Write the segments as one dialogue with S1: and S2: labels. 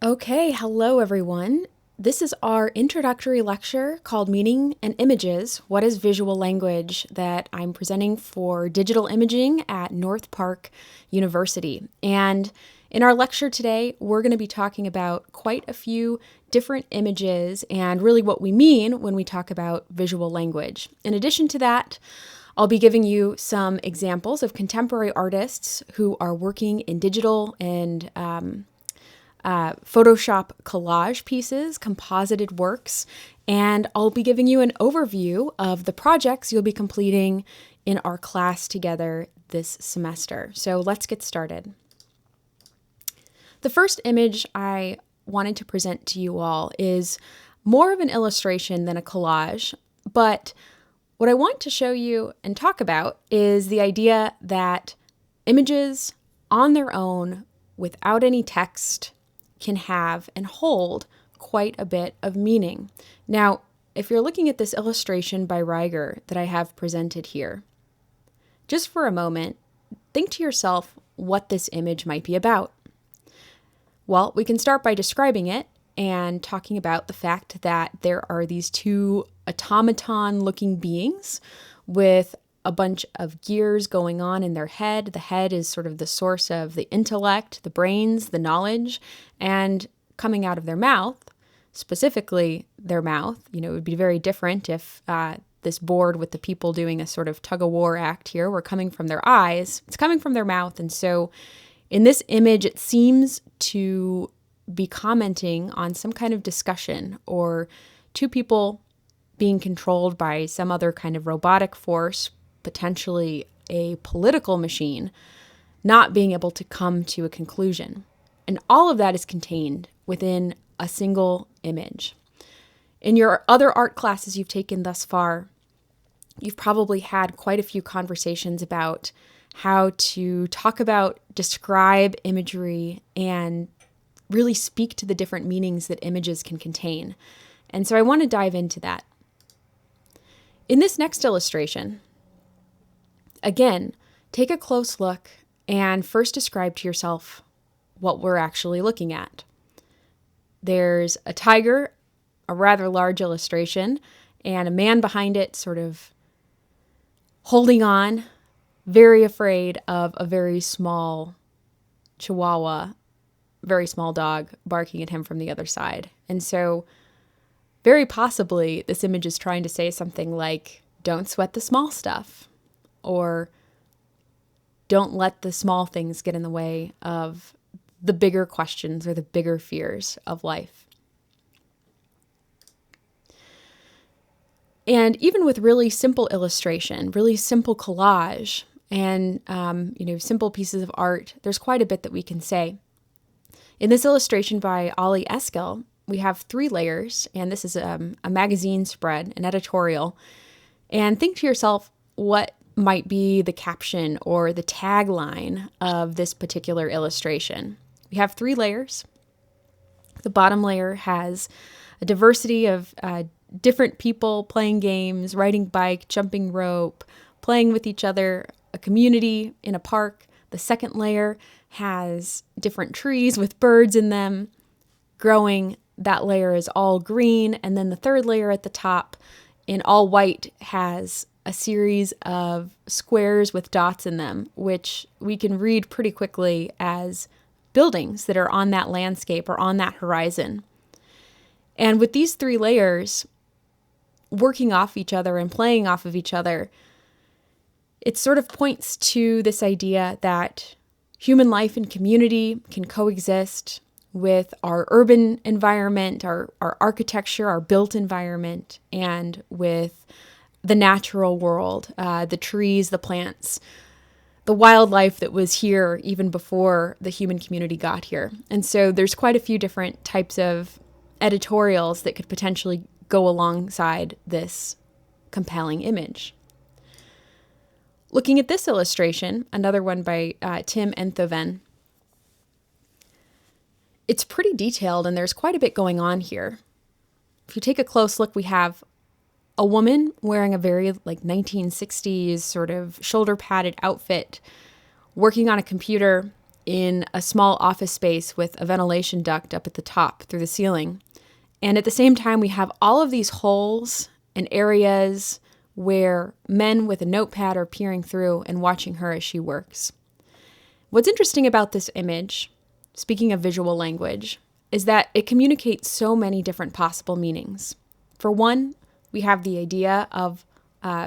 S1: Okay, hello everyone. This is our introductory lecture called Meaning and Images, What is Visual Language, that I'm presenting for digital imaging at North Park University. And in our lecture today, we're going to be talking about quite a few different images and really what we mean when we talk about visual language. In addition to that, I'll be giving you some examples of contemporary artists who are working in digital and Photoshop collage pieces, composited works, and I'll be giving you an overview of the projects you'll be completing in our class together this semester. So let's get started. The first image I wanted to present to you all is more of an illustration than a collage, but what I want to show you and talk about is the idea that images on their own, without any text, can have and hold quite a bit of meaning. Now, if you're looking at this illustration by Reiger that I have presented here, just for a moment, think to yourself what this image might be about. Well, we can start by describing it and talking about the fact that there are these two automaton-looking beings with a bunch of gears going on in their head. The head is sort of the source of the intellect, the brains, the knowledge, and coming out of their mouth, specifically their mouth. It would be very different if this board with the people doing a sort of tug-of-war act here were coming from their eyes. It's coming from their mouth, and so in this image, it seems to be commenting on some kind of discussion or two people being controlled by some other kind of robotic force, potentially a political machine, not being able to come to a conclusion. And all of that is contained within a single image. In your other art classes you've taken thus far, you've probably had quite a few conversations about how to talk about, describe imagery, and really speak to the different meanings that images can contain. And so I want to dive into that. In this next illustration, again, take a close look and first describe to yourself what we're actually looking at. There's a tiger, a rather large illustration, and a man behind it sort of holding on, very afraid of a very small chihuahua, very small dog barking at him from the other side. And so very possibly this image is trying to say something like, don't sweat the small stuff, or don't let the small things get in the way of the bigger questions or the bigger fears of life. And even with really simple illustration, really simple collage, and simple pieces of art, there's quite a bit that we can say. In this illustration by Ollie Eskel, we have 3 layers, and this is a magazine spread, an editorial. And think to yourself what might be the caption or the tagline of this particular illustration. We have 3 layers. The bottom layer has a diversity of different people playing games, riding bike, jumping rope, playing with each other, a community in a park. The second layer has different trees with birds in them growing. That layer is all green. And then the third layer at the top in all white has a series of squares with dots in them, which we can read pretty quickly as buildings that are on that landscape or on that horizon. And with these 3 layers working off each other and playing off of each other, it sort of points to this idea that human life and community can coexist with our urban environment, our architecture, our built environment, and with the natural world, the trees, the plants, the wildlife that was here even before the human community got here. And so there's quite a few different types of editorials that could potentially go alongside this compelling image. Looking at this illustration, another one by Tim Enthoven, it's pretty detailed and there's quite a bit going on here. If you take a close look, we have a woman wearing a very 1960s sort of shoulder padded outfit, working on a computer, in a small office space with a ventilation duct up at the top through the ceiling. And at the same time, we have all of these holes and areas where men with a notepad are peering through and watching her as she works. What's interesting about this image, speaking of visual language, is that it communicates so many different possible meanings. For one, we have the idea of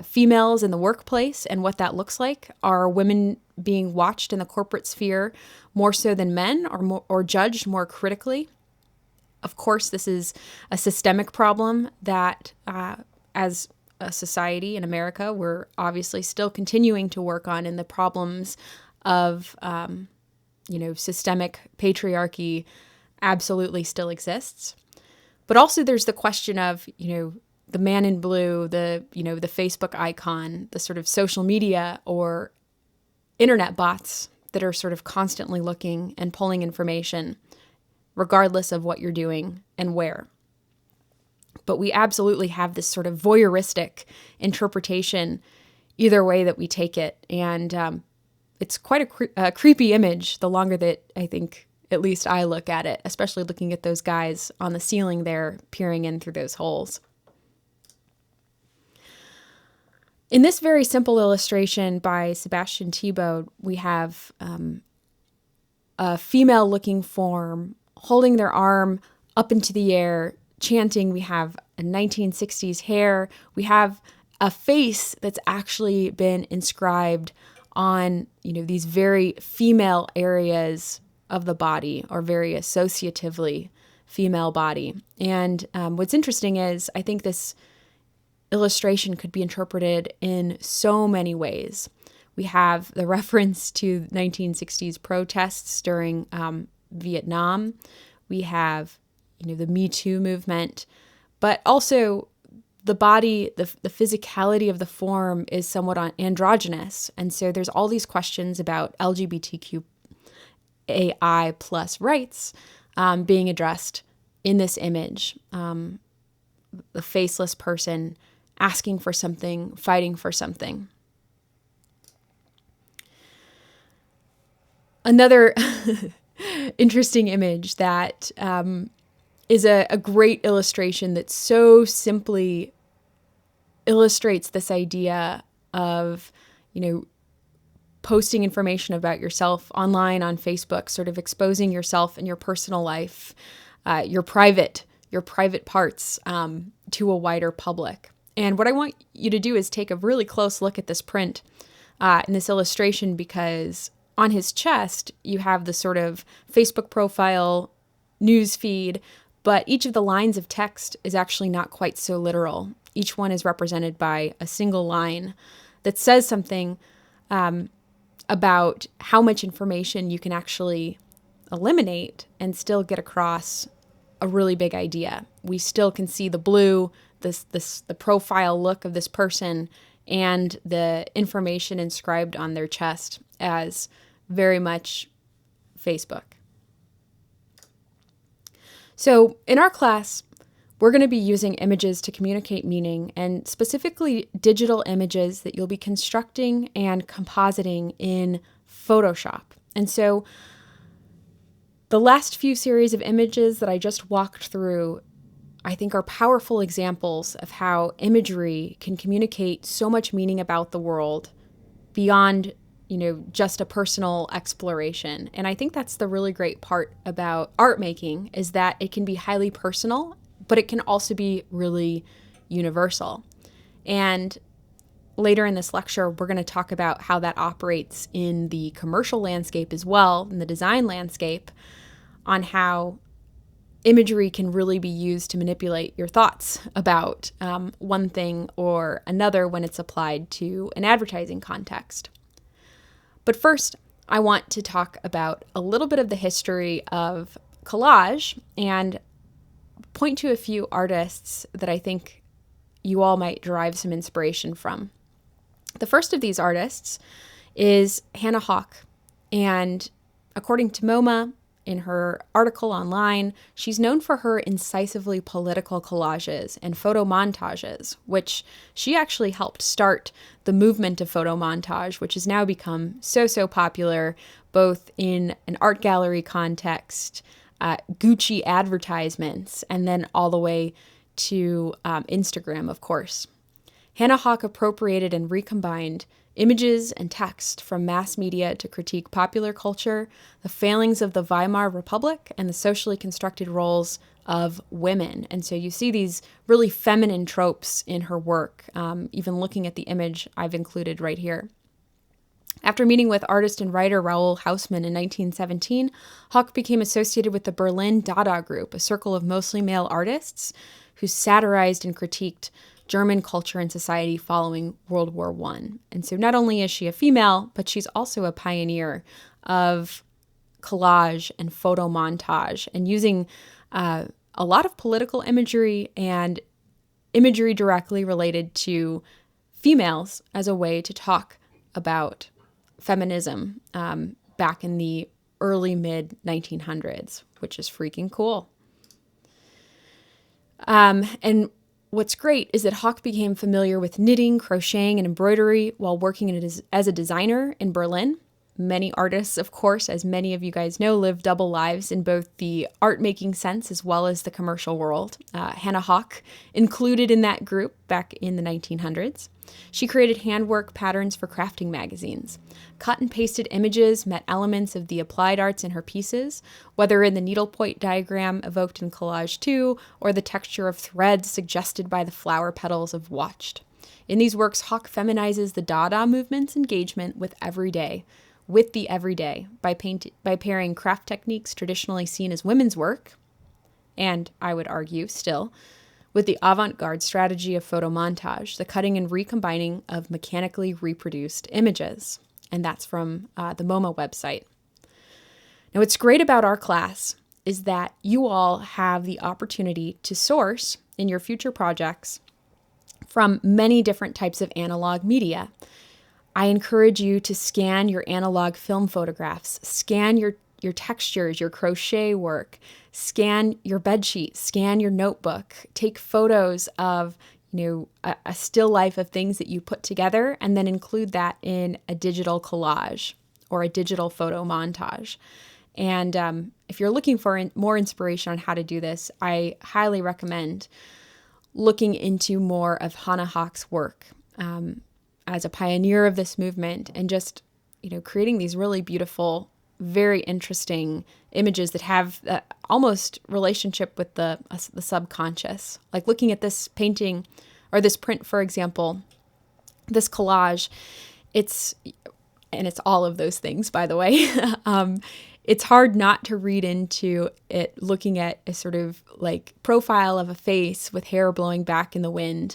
S1: females in the workplace and what that looks like. Are women being watched in the corporate sphere more so than men, or judged more critically? Of course, this is a systemic problem that as a society in America, we're obviously still continuing to work on, in the problems of, systemic patriarchy absolutely still exists. But also there's the question of, the man in blue, the Facebook icon, the sort of social media or internet bots that are sort of constantly looking and pulling information, regardless of what you're doing and where. But we absolutely have this sort of voyeuristic interpretation either way that we take it. And it's quite a creepy image the longer that I think, at least I look at it, especially looking at those guys on the ceiling there peering in through those holes. In this very simple illustration by Sebastian Thibault, we have a female-looking form holding their arm up into the air, chanting. We have a 1960s hair. We have a face that's actually been inscribed on, these very female areas of the body, or very associatively female body. And what's interesting is I think this illustration could be interpreted in so many ways. We have the reference to 1960s protests during Vietnam. We have, the Me Too movement, but also the body, the physicality of the form is somewhat androgynous. And so there's all these questions about LGBTQAI plus rights being addressed in this image. The faceless person asking for something, fighting for something. Another interesting image that is a great illustration that so simply illustrates this idea of, posting information about yourself online on Facebook, sort of exposing yourself and your personal life, your private parts to a wider public. And what I want you to do is take a really close look at this print in this illustration, because on his chest, you have the sort of Facebook profile, news feed, but each of the lines of text is actually not quite so literal. Each one is represented by a single line that says something about how much information you can actually eliminate and still get across a really big idea. We still can see the blue, the profile look of this person, and the information inscribed on their chest as very much Facebook. So in our class, we're going to be using images to communicate meaning, and specifically digital images that you'll be constructing and compositing in Photoshop. And so the last few series of images that I just walked through, I think, are powerful examples of how imagery can communicate so much meaning about the world beyond, just a personal exploration. And I think that's the really great part about art making, is that it can be highly personal, but it can also be really universal. And later in this lecture, we're going to talk about how that operates in the commercial landscape as well, in the design landscape, on how imagery can really be used to manipulate your thoughts about one thing or another when it's applied to an advertising context. But first, I want to talk about a little bit of the history of collage and point to a few artists that I think you all might derive some inspiration from. The first of these artists is Hannah Hawk, and according to MoMA, in her article online, she's known for her incisively political collages and photo montages, which she actually helped start the movement of photo montage, which has now become so popular, both in an art gallery context, Gucci advertisements, and then all the way to Instagram, of course. Hannah Hawk appropriated and recombined images and text from mass media to critique popular culture, the failings of the Weimar Republic, and the socially constructed roles of women. And so you see these really feminine tropes in her work, even looking at the image I've included right here. After meeting with artist and writer Raoul Hausmann in 1917, Hawk became associated with the Berlin Dada group, a circle of mostly male artists who satirized and critiqued German culture and society following World War I. And so not only is she a female, but she's also a pioneer of collage and photo montage and using a lot of political imagery and imagery directly related to females as a way to talk about feminism back in the early mid-1900s, which is freaking cool. And what's great is that Hawk became familiar with knitting, crocheting, and embroidery while working as a designer in Berlin. Many artists, of course, as many of you guys know, live double lives in both the art-making sense as well as the commercial world. Hannah Hawk included in that group back in the 1900s. She created handwork patterns for crafting magazines. Cut and pasted images met elements of the applied arts in her pieces, whether in the needlepoint diagram evoked in Collage 2 or the texture of threads suggested by the flower petals of Watched. In these works, Hawk feminizes the Dada movement's engagement with the everyday by pairing craft techniques traditionally seen as women's work, and I would argue still, with the avant-garde strategy of photo montage, the cutting and recombining of mechanically reproduced images. And that's from the MoMA website. Now, what's great about our class is that you all have the opportunity to source in your future projects from many different types of analog media. I encourage you to scan your analog film photographs, scan your textures, your crochet work, scan your bedsheet, scan your notebook, take photos of a still life of things that you put together, and then include that in a digital collage or a digital photo montage. And if you're looking for more inspiration on how to do this, I highly recommend looking into more of Hannah Hawk's work as a pioneer of this movement, and just creating these really beautiful, very interesting images that have almost relationship with the subconscious. Like looking at this painting or this print, for example, this collage, it's all of those things, by the way. It's hard not to read into it looking at a sort of like profile of a face with hair blowing back in the wind.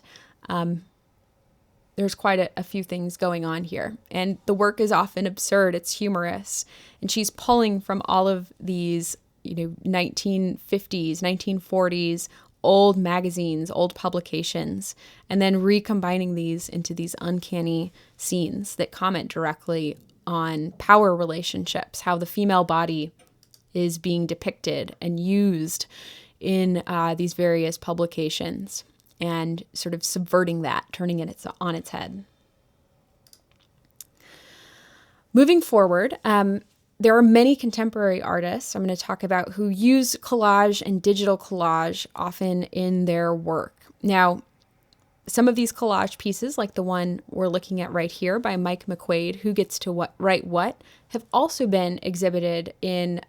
S1: There's quite a few things going on here. And the work is often absurd. It's humorous. And she's pulling from all of these, 1950s, 1940s, old magazines, old publications, and then recombining these into these uncanny scenes that comment directly on power relationships, how the female body is being depicted and used in these various publications, and sort of subverting that, turning it on its head. Moving forward, there are many contemporary artists I'm going to talk about who use collage and digital collage often in their work. Now, some of these collage pieces, like the one we're looking at right here by Mike McQuaid, Who Gets to Write What, have also been exhibited in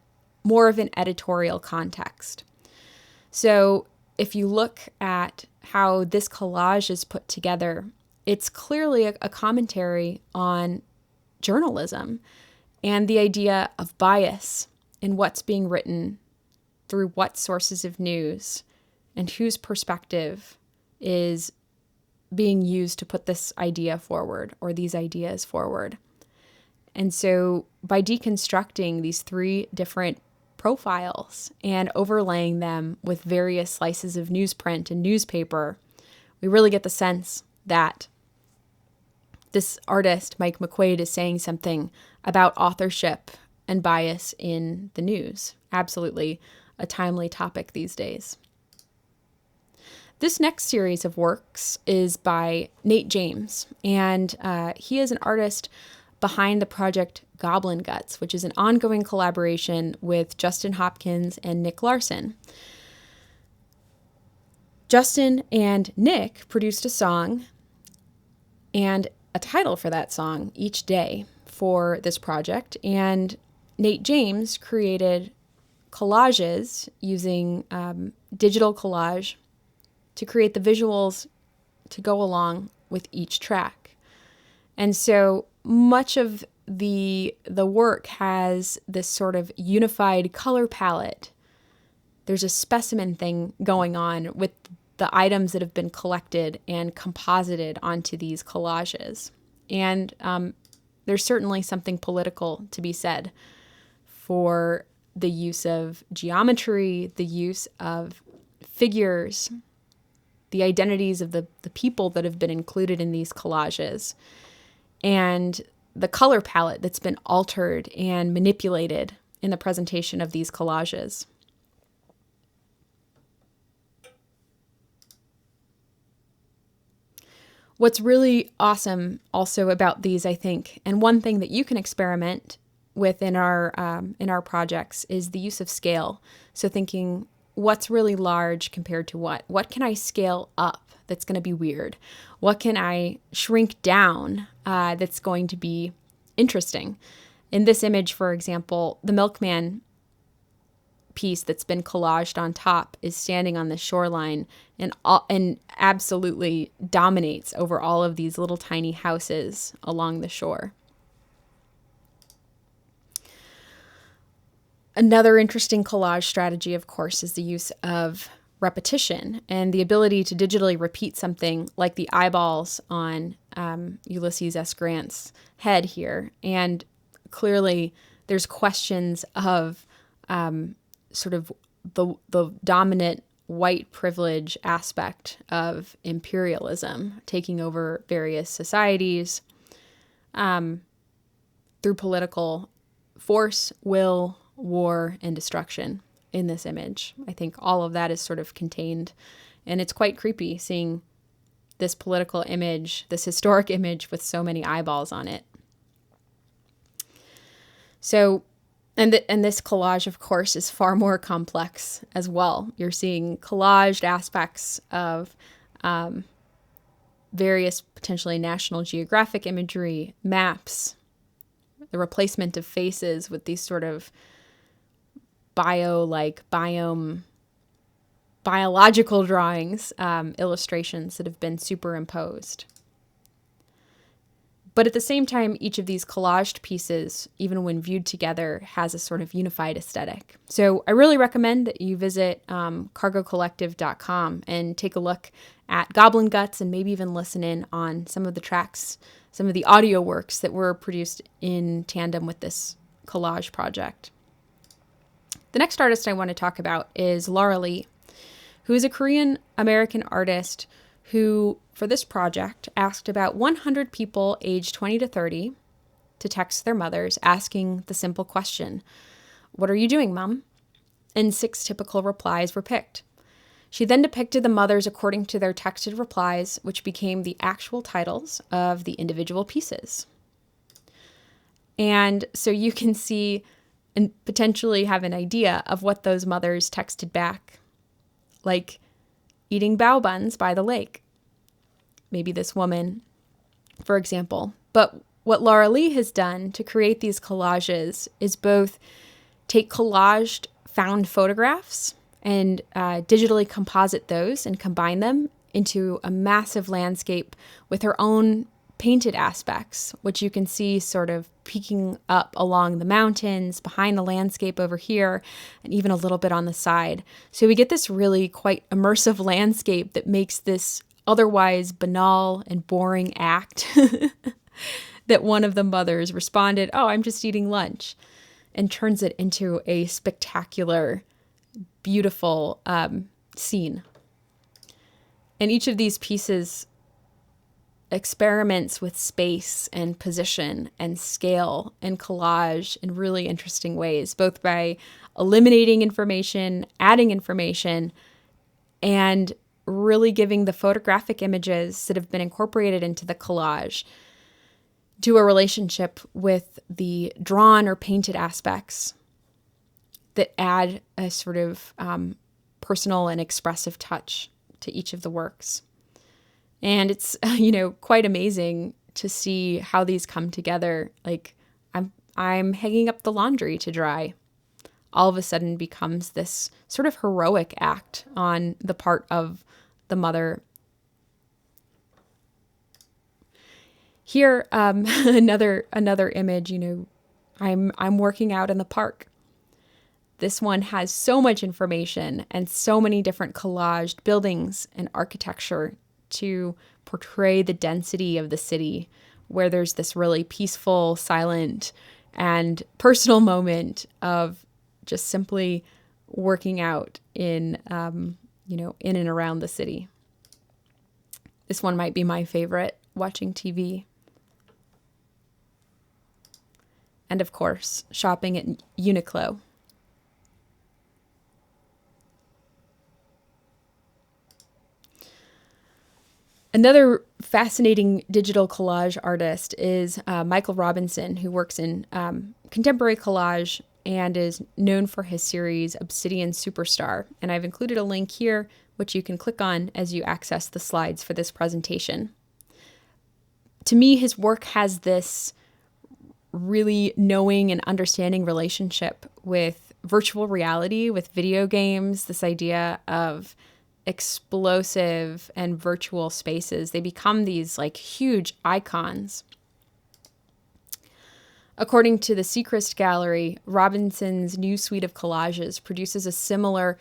S1: more of an editorial context. So if you look at how this collage is put together, it's clearly a commentary on journalism and the idea of bias in what's being written through what sources of news and whose perspective is being used to put this idea forward or these ideas forward. And so by deconstructing these three different profiles and overlaying them with various slices of newsprint and newspaper, we really get the sense that this artist, Mike McQuaid, is saying something about authorship and bias in the news. Absolutely a timely topic these days. This next series of works is by Nate James, and he is an artist behind the project Goblin Guts, which is an ongoing collaboration with Justin Hopkins and Nick Larson. Justin and Nick produced a song and a title for that song each day for this project, and Nate James created collages using digital collage to create the visuals to go along with each track. And so much of the work has this sort of unified color palette. There's a specimen thing going on with the items that have been collected and composited onto these collages. And there's certainly something political to be said for the use of geometry, the use of figures, the identities of the people that have been included in these collages, and the color palette that's been altered and manipulated in the presentation of these collages. What's really awesome also about these, I think, and one thing that you can experiment with in our projects is the use of scale. So thinking, what's really large compared to what? What can I scale up that's going to be weird? What can I shrink down that's going to be interesting? In this image, for example, the milkman piece that's been collaged on top is standing on the shoreline and absolutely dominates over all of these little tiny houses along the shore. Another interesting collage strategy, of course, is the use of repetition and the ability to digitally repeat something like the eyeballs on Ulysses S. Grant's head here. And clearly there's questions of sort of the dominant white privilege aspect of imperialism taking over various societies through political force, will, war, and destruction in this image. I think all of that is sort of contained, and it's quite creepy seeing this political image, this historic image with so many eyeballs on it. So, and this collage, of course, is far more complex as well. You're seeing collaged aspects of various potentially National Geographic imagery, maps, the replacement of faces with these sort of biological drawings, illustrations that have been superimposed. But at the same time, each of these collaged pieces, even when viewed together, has a sort of unified aesthetic. So I really recommend that you visit cargocollective.com and take a look at Goblin Guts and maybe even listen in on some of the tracks, some of the audio works that were produced in tandem with this collage project. The next artist I want to talk about is Laura Lee, who is a Korean-American artist who, for this project, asked about 100 people aged 20 to 30 to text their mothers asking the simple question, "What are you doing, Mom?" And 6 typical replies were picked. She then depicted the mothers according to their texted replies, which became the actual titles of the individual pieces. And so you can see and potentially have an idea of what those mothers texted back, like eating bao buns by the lake. Maybe this woman, for example. But what Laura Lee has done to create these collages is both take collaged found photographs and digitally composite those and combine them into a massive landscape with her own painted aspects, which you can see sort of peeking up along the mountains, behind the landscape over here, and even a little bit on the side. So we get this really quite immersive landscape that makes this otherwise banal and boring act that one of the mothers responded, "Oh, I'm just eating lunch," and turns it into a spectacular, beautiful scene. And each of these pieces experiments with space and position and scale and collage in really interesting ways, both by eliminating information, adding information, and really giving the photographic images that have been incorporated into the collage to a relationship with the drawn or painted aspects that add a sort of personal and expressive touch to each of the works. And it's, quite amazing to see how these come together. Like I'm hanging up the laundry to dry. All of a sudden becomes this sort of heroic act on the part of the mother. Here, another image, I'm working out in the park. This one has so much information and so many different collaged buildings and architecture to portray the density of the city, where there's this really peaceful, silent, and personal moment of just simply working out in and around the city. This one might be my favorite, watching TV. And of course, shopping at Uniqlo. Another fascinating digital collage artist is Michael Robinson, who works in contemporary collage and is known for his series Obsidian Superstar. And I've included a link here, which you can click on as you access the slides for this presentation. To me, his work has this really knowing and understanding relationship with virtual reality, with video games, this idea of explosive and virtual spaces. They become these like huge icons. According to the Seacrest Gallery, Robinson's new suite of collages produces a similarly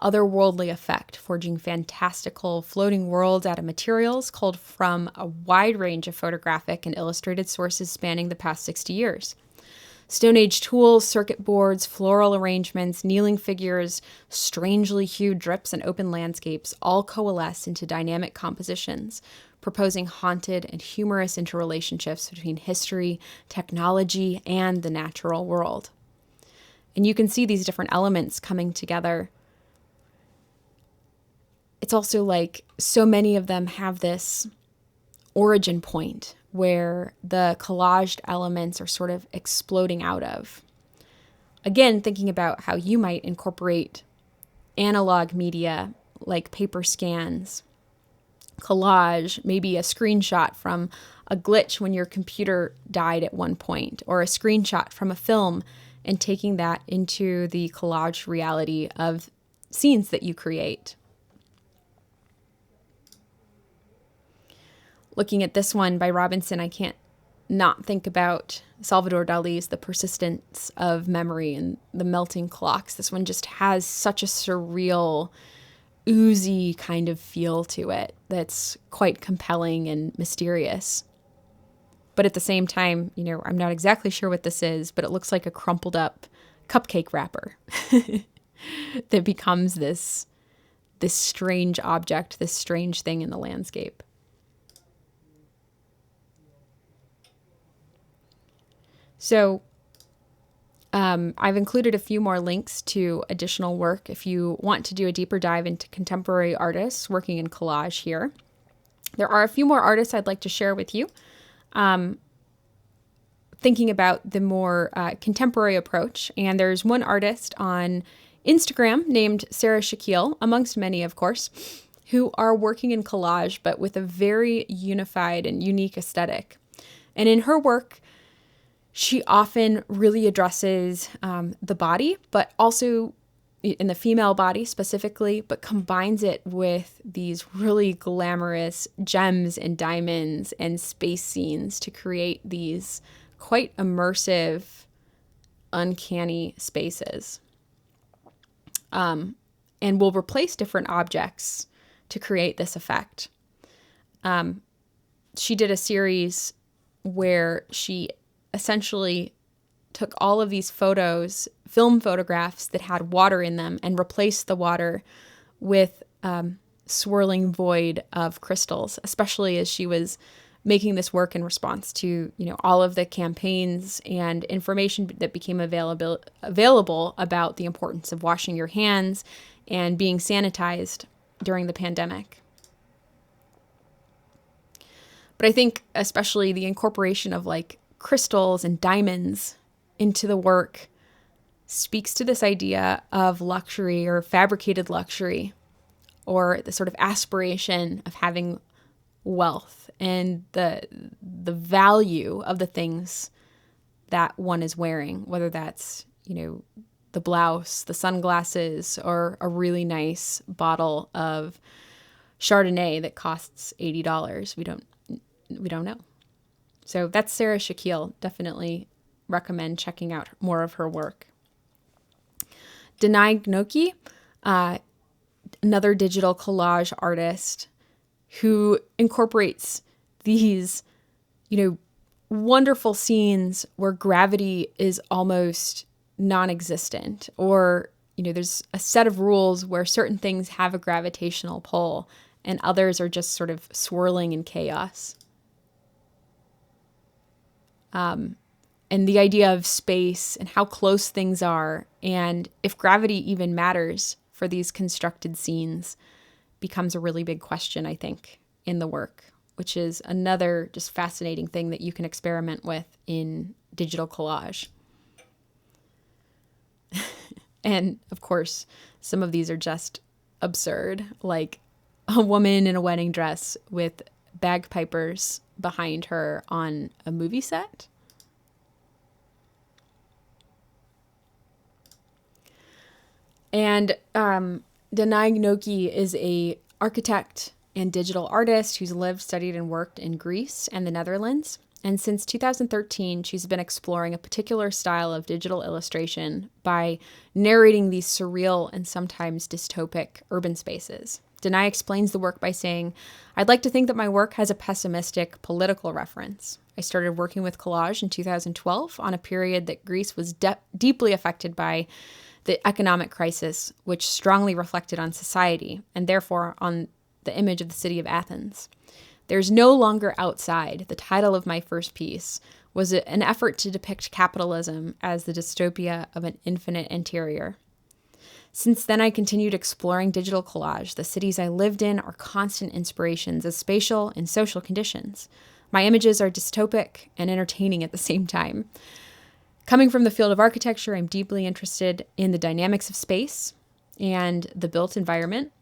S1: otherworldly effect, forging fantastical floating worlds out of materials culled from a wide range of photographic and illustrated sources spanning the past 60 years. Stone Age tools, circuit boards, floral arrangements, kneeling figures, strangely hued drips, and open landscapes all coalesce into dynamic compositions, proposing haunted and humorous interrelationships between history, technology, and the natural world. And you can see these different elements coming together. It's also like so many of them have this origin point where the collaged elements are sort of exploding out of. Again, thinking about how you might incorporate analog media like paper scans, collage, maybe a screenshot from a glitch when your computer died at one point, or a screenshot from a film, and taking that into the collage reality of scenes that you create. Looking at this one by Robinson, I can't not think about Salvador Dali's The Persistence of Memory and the Melting Clocks. This one just has such a surreal, oozy kind of feel to it that's quite compelling and mysterious. But at the same time, I'm not exactly sure what this is, but it looks like a crumpled up cupcake wrapper that becomes this strange object, this strange thing in the landscape. So I've included a few more links to additional work if you want to do a deeper dive into contemporary artists working in collage here. There are a few more artists I'd like to share with you. Thinking about the more contemporary approach. And there's one artist on Instagram named Sarah Shaquille, amongst many, of course, who are working in collage, but with a very unified and unique aesthetic. And in her work, she often really addresses the body, but also in the female body specifically, but combines it with these really glamorous gems and diamonds and space scenes to create these quite immersive, uncanny spaces. And will replace different objects to create this effect. She did a series where she essentially took all of these photos, film photographs that had water in them, and replaced the water with swirling void of crystals, especially as she was making this work in response to, all of the campaigns and information that became available about the importance of washing your hands and being sanitized during the pandemic. But I think especially the incorporation of like crystals and diamonds into the work speaks to this idea of luxury or fabricated luxury, or the sort of aspiration of having wealth and the value of the things that one is wearing, whether that's, the blouse, the sunglasses, or a really nice bottle of Chardonnay that costs $80. We don't know. So that's Sarah Shaquille. Definitely recommend checking out more of her work. JaNae Gnoki, another digital collage artist who incorporates these, wonderful scenes where gravity is almost non-existent, or, there's a set of rules where certain things have a gravitational pull and others are just sort of swirling in chaos. And the idea of space and how close things are, and if gravity even matters for these constructed scenes, becomes a really big question, I think, in the work, which is another just fascinating thing that you can experiment with in digital collage. And of course, some of these are just absurd, like a woman in a wedding dress with bagpipers behind her on a movie set. And JaNae Gnoki is a architect and digital artist who's lived, studied, and worked in Greece and the Netherlands. And since 2013, she's been exploring a particular style of digital illustration by narrating these surreal and sometimes dystopic urban spaces. JaNae explains the work by saying, "I'd like to think that my work has a pessimistic political reference. I started working with collage in 2012 on a period that Greece was deeply affected by the economic crisis, which strongly reflected on society and therefore on the image of the city of Athens. There's no longer outside. The title of my first piece was an effort to depict capitalism as the dystopia of an infinite interior. Since then, I continued exploring digital collage. The cities I lived in are constant inspirations of spatial and social conditions. My images are dystopic and entertaining at the same time. Coming from the field of architecture, I'm deeply interested in the dynamics of space and the built environment."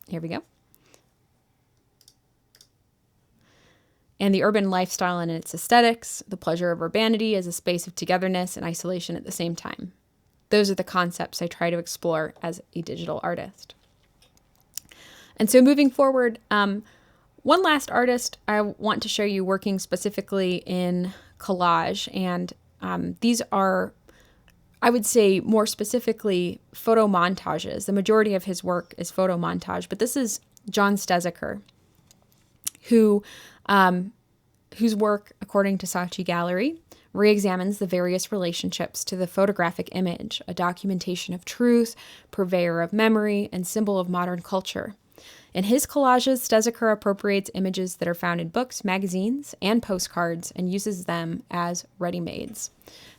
S1: Here we go. "And the urban lifestyle and its aesthetics, the pleasure of urbanity as a space of togetherness and isolation at the same time. Those are the concepts I try to explore as a digital artist." And so moving forward, one last artist I want to show you working specifically in collage. And these are, I would say, more specifically photo montages. The majority of his work is photo montage, but this is John Stezaker, whose work, according to Saatchi Gallery, re-examines the various relationships to the photographic image, a documentation of truth, purveyor of memory, and symbol of modern culture. In his collages, Stezaker appropriates images that are found in books, magazines, and postcards and uses them as ready-mades.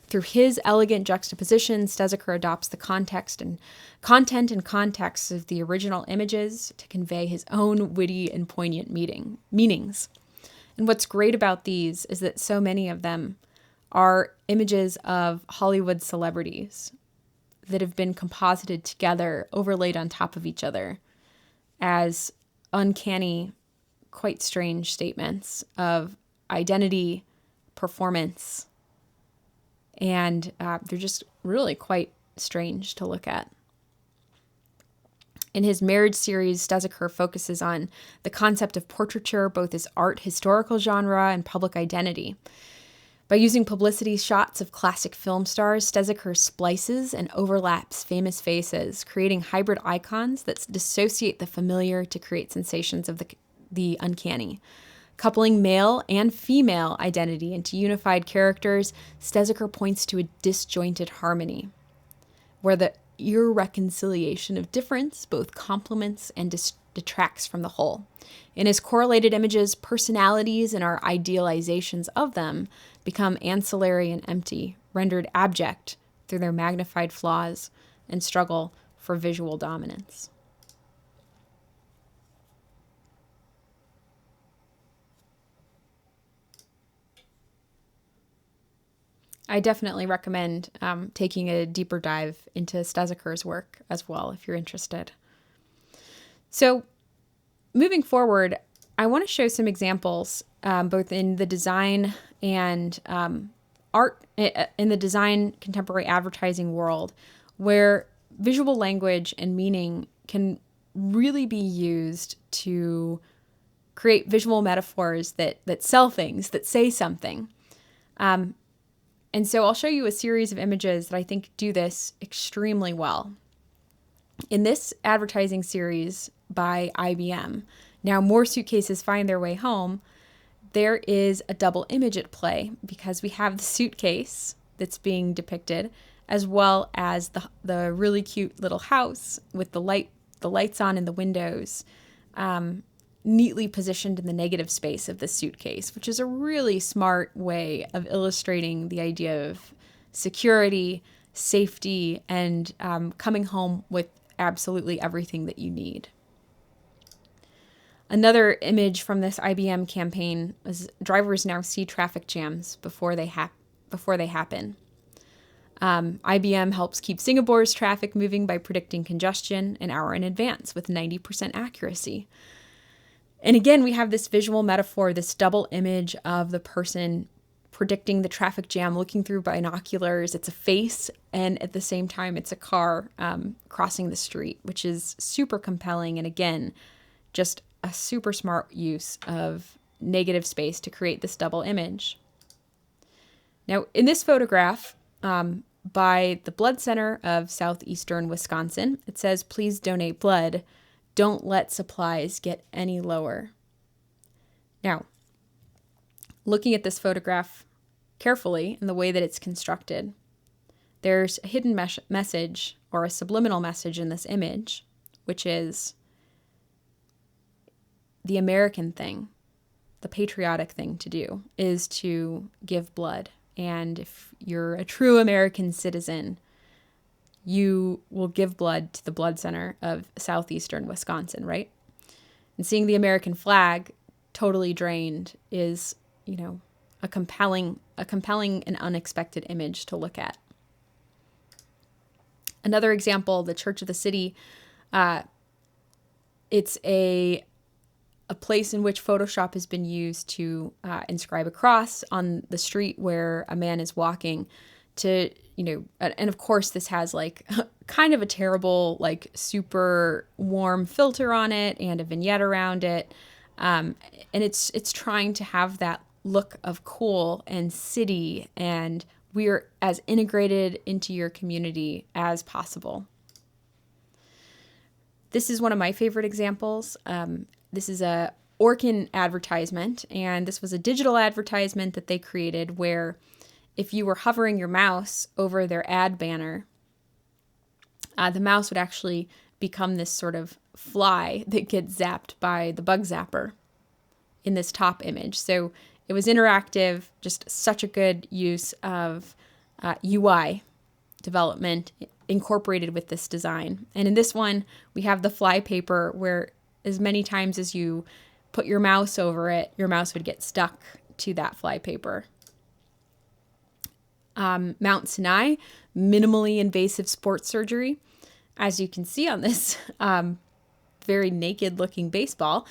S1: Through his elegant juxtaposition, Stezaker adopts the context and content and context of the original images to convey his own witty and poignant meanings. And what's great about these is that so many of them are images of Hollywood celebrities that have been composited together, overlaid on top of each other as uncanny, quite strange statements of identity, performance, and they're just really quite strange to look at. In his Marriage series, Stezaker focuses on the concept of portraiture, both as art historical genre and public identity. By using publicity shots of classic film stars, Stezaker splices and overlaps famous faces, creating hybrid icons that dissociate the familiar to create sensations of the uncanny. Coupling male and female identity into unified characters, Stezaker points to a disjointed harmony, where the irreconciliation of difference both complements and detracts from the whole. In his correlated images, personalities and our idealizations of them become ancillary and empty, rendered abject through their magnified flaws and struggle for visual dominance. I definitely recommend taking a deeper dive into Stezeker's work as well if you're interested. So moving forward, I want to show some examples both in the design and art, in the design contemporary advertising world, where visual language and meaning can really be used to create visual metaphors that sell things, that say something. And so I'll show you a series of images that I think do this extremely well. In this advertising series by IBM, Now More Suitcases Find Their Way Home, there is a double image at play because we have the suitcase that's being depicted, as well as the really cute little house with the lights on in the windows, neatly positioned in the negative space of the suitcase, which is a really smart way of illustrating the idea of security, safety, and coming home with absolutely everything that you need. Another image from this IBM campaign was drivers now see traffic jams before they happen. IBM helps keep Singapore's traffic moving by predicting congestion an hour in advance with 90% accuracy. And again, we have this visual metaphor, this double image of the person predicting the traffic jam, looking through binoculars. It's a face, and at the same time, it's a car crossing the street, which is super compelling. And again, just a super smart use of negative space to create this double image. Now, in this photograph by the Blood Center of Southeastern Wisconsin, it says, "Please donate blood. Don't let supplies get any lower." Now, looking at this photograph carefully and the way that it's constructed, there's a hidden message or a subliminal message in this image, which is the American thing, the patriotic thing to do is to give blood. And if you're a true American citizen, you will give blood to the Blood Center of Southeastern Wisconsin, right? And seeing the American flag totally drained is, a compelling and unexpected image to look at. Another example, the Church of the City. It's a place in which Photoshop has been used to inscribe a cross on the street where a man is walking to, and of course this has like kind of a terrible, like super warm filter on it and a vignette around it. And it's trying to have that look of cool and city, and we're as integrated into your community as possible. This is one of my favorite examples. This is a Orkin advertisement, and this was a digital advertisement that they created where if you were hovering your mouse over their ad banner, the mouse would actually become this sort of fly that gets zapped by the bug zapper in this top image. So it was interactive, just such a good use of UI development incorporated with this design. And in this one, we have the fly paper where as many times as you put your mouse over it, your mouse would get stuck to that fly paper. Mount Sinai, minimally invasive sports surgery. As you can see on this very naked looking baseball,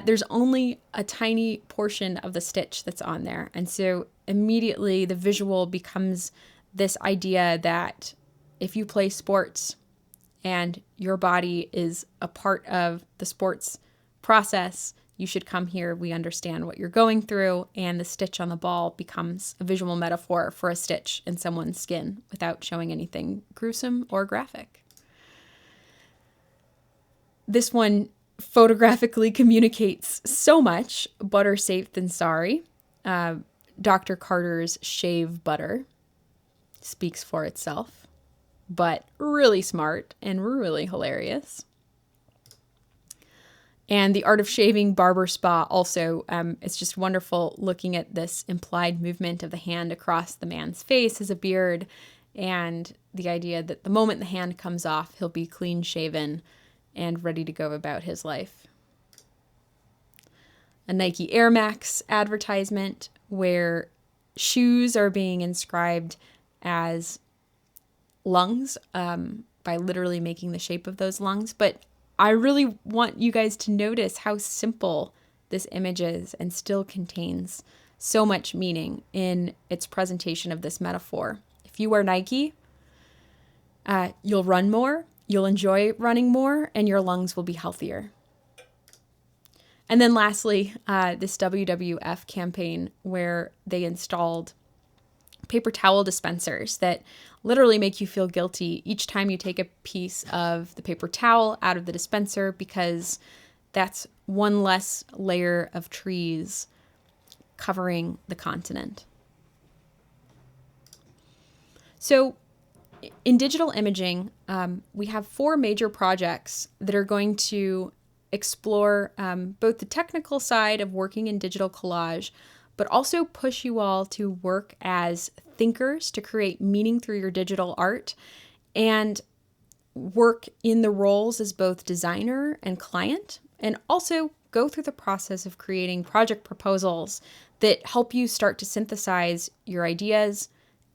S1: there's only a tiny portion of the stitch that's on there. And so immediately the visual becomes this idea that if you play sports and your body is a part of the sports process, you should come here. We understand what you're going through, and the stitch on the ball becomes a visual metaphor for a stitch in someone's skin without showing anything gruesome or graphic. This one photographically communicates so much. Butter safe than sorry. Dr. Carter's shave butter speaks for itself, but really smart and really hilarious. And The Art of Shaving Barber Spa also, it's just wonderful looking at this implied movement of the hand across the man's face as a beard, and the idea that the moment the hand comes off, he'll be clean shaven and ready to go about his life. A Nike Air Max advertisement where shoes are being inscribed as lungs by literally making the shape of those lungs. But I really want you guys to notice how simple this image is and still contains so much meaning in its presentation of this metaphor. If you wear Nike, you'll run more, you'll enjoy running more, and your lungs will be healthier. And then lastly, this WWF campaign where they installed paper towel dispensers that literally make you feel guilty each time you take a piece of the paper towel out of the dispenser, because that's one less layer of trees covering the continent. So in digital imaging, we have 4 major projects that are going to explore both the technical side of working in digital collage, but also push you all to work as thinkers to create meaning through your digital art, and work in the roles as both designer and client, and also go through the process of creating project proposals that help you start to synthesize your ideas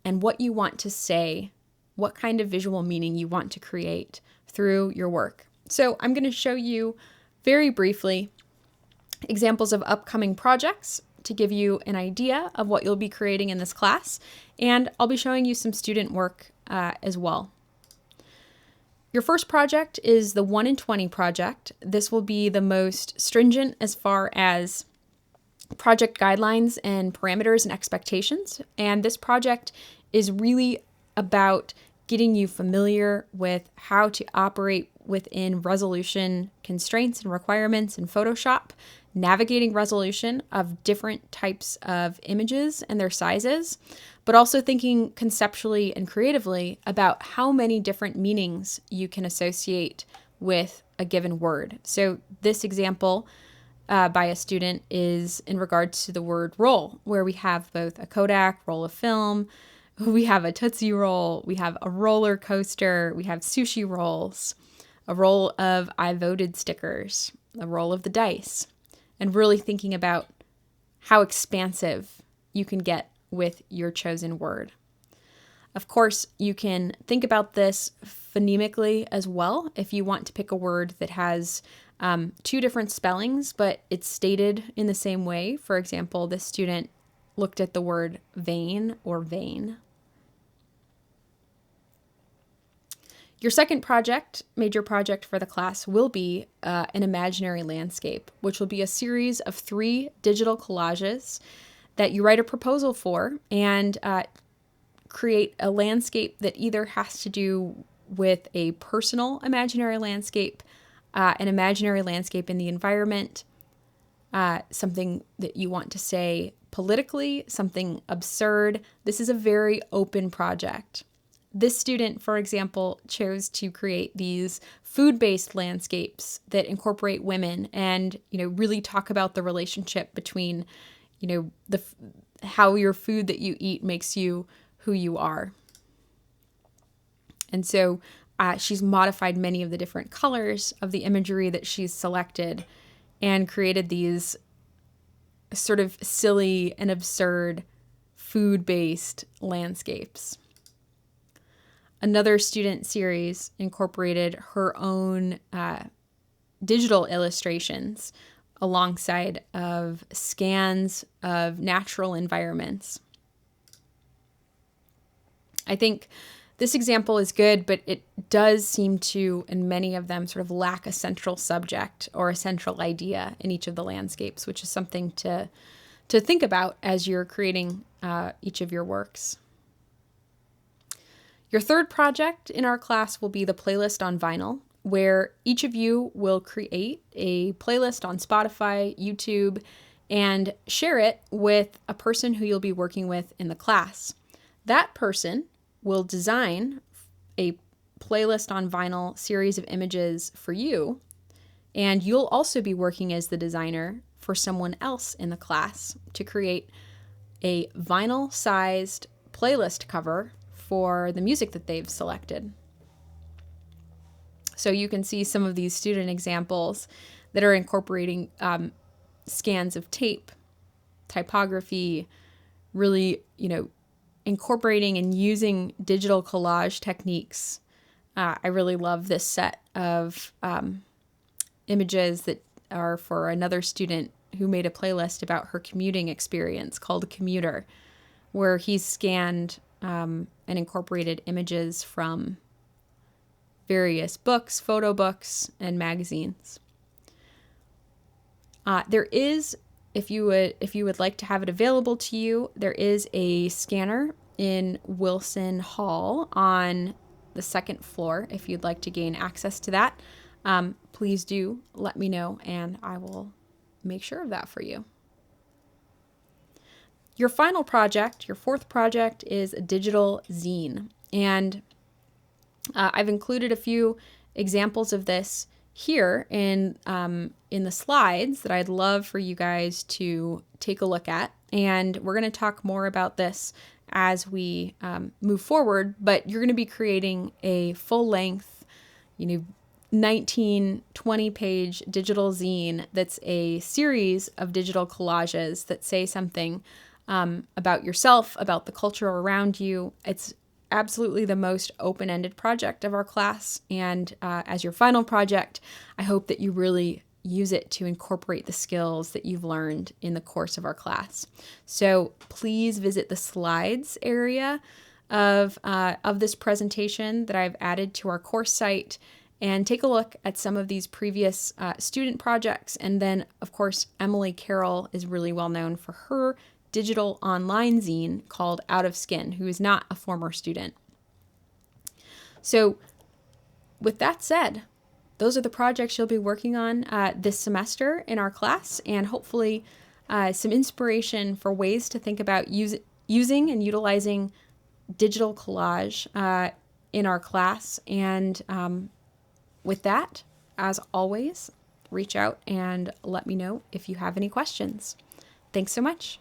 S1: and what you want to say, what kind of visual meaning you want to create through your work. So I'm going to show you very briefly examples of upcoming projects to give you an idea of what you'll be creating in this class, and I'll be showing you some student work as well. Your first project is the 1 in 20 project. This will be the most stringent as far as project guidelines and parameters and expectations, and this project is really about getting you familiar with how to operate within resolution constraints and requirements in Photoshop, navigating resolution of different types of images and their sizes, but also thinking conceptually and creatively about how many different meanings you can associate with a given word. So this example by a student is in regards to the word roll, where we have both a Kodak roll of film, we have a Tootsie Roll, we have a roller coaster, we have sushi rolls, a roll of I voted stickers, a roll of the dice, and really thinking about how expansive you can get with your chosen word. Of course, you can think about this phonemically as well if you want to pick a word that has 2 different spellings, but it's stated in the same way. For example, this student looked at the word vein or vein. Your second project, major project for the class, will be an imaginary landscape, which will be a series of 3 digital collages that you write a proposal for and create a landscape that either has to do with a personal imaginary landscape, an imaginary landscape in the environment, something that you want to say politically, something absurd. This is a very open project. This student, for example, chose to create these food-based landscapes that incorporate women and, really talk about the relationship between, how your food that you eat makes you who you are. And so she's modified many of the different colors of the imagery that she's selected and created these sort of silly and absurd food-based landscapes. Another student series incorporated her own digital illustrations alongside of scans of natural environments. I think this example is good, but it does seem to, in many of them, sort of lack a central subject or a central idea in each of the landscapes, which is something to think about as you're creating each of your works. Your third project in our class will be the playlist on vinyl, where each of you will create a playlist on Spotify, YouTube, and share it with a person who you'll be working with in the class. That person will design a playlist on vinyl series of images for you, and you'll also be working as the designer for someone else in the class to create a vinyl-sized playlist cover for the music that they've selected. So you can see some of these student examples that are incorporating scans of tape, typography, really, incorporating and using digital collage techniques. I really love this set of images that are for another student who made a playlist about her commuting experience called Commuter, where he's scanned and incorporated images from various books, photo books, and magazines. There is, if you would like to have it available to you, there is a scanner in Wilson Hall on the second floor. If you'd like to gain access to that, please do let me know, and I will make sure of that for you. Your final project, your fourth project, is a digital zine. And I've included a few examples of this here in the slides that I'd love for you guys to take a look at. And we're going to talk more about this as we move forward, but you're going to be creating a full-length, 19, 20-page digital zine that's a series of digital collages that say something about yourself, about the culture around you. It's absolutely the most open-ended project of our class. And as your final project, I hope that you really use it to incorporate the skills that you've learned in the course of our class. So please visit the slides area of this presentation that I've added to our course site and take a look at some of these previous student projects. And then, of course, Emily Carroll is really well known for her digital online zine called Out of Skin, who is not a former student. So with that said, those are the projects you'll be working on this semester in our class, and hopefully some inspiration for ways to think about using and utilizing digital collage in our class. And with that, as always, reach out and let me know if you have any questions. Thanks so much.